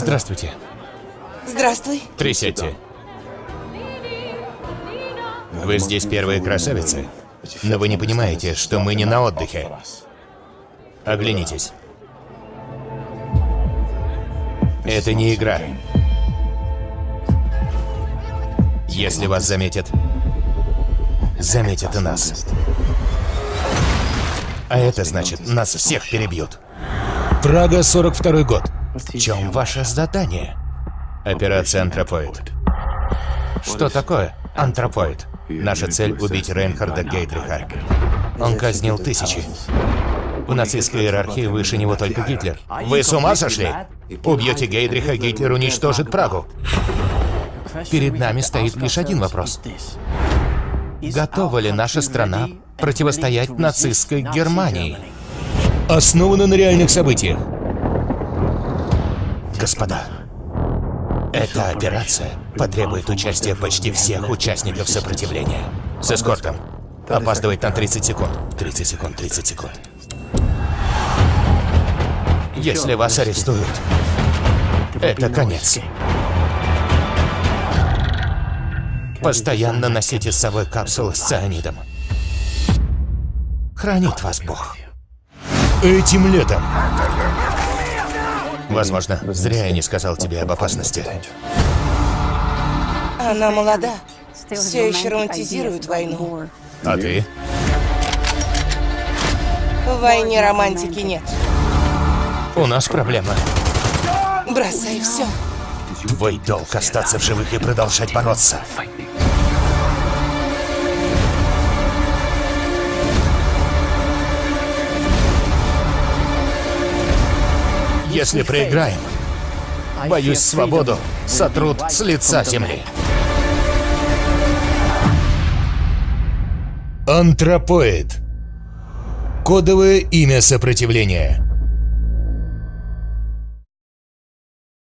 Здравствуйте. Здравствуй. Присядьте. Вы здесь первые красавицы, но вы не понимаете, что мы не на отдыхе. Оглянитесь. Это не игра. Если вас заметят, заметят и нас. А это значит, нас всех перебьют. Прага, 42-й год. В чем ваше задание? Операция «Антропоид». Что такое антропоид? Наша цель — убить Рейнхарда Гейдриха. Он казнил тысячи. В нацистской иерархии выше него только Гитлер. Вы с ума сошли? Убьете Гейдриха, Гитлер уничтожит Прагу. Перед нами стоит лишь один вопрос. Готова ли наша страна противостоять нацистской Германии? Основано на реальных событиях. Господа, эта операция потребует участия почти всех участников сопротивления. С эскортом. Опаздывать на 30 секунд. 30 секунд, 30 секунд. Если вас арестуют, это конец. Постоянно носите с собой капсулы с цианидом. Хранит вас Бог. Этим летом. Возможно, зря я не сказал тебе об опасности. Она молода. Все еще романтизирует войну. А ты? В войне романтики нет. У нас проблема. Бросай все. Твой долг остаться в живых и продолжать бороться. Если проиграем, боюсь, свободу сотрут с лица земли. Антропоид. Кодовое имя сопротивления.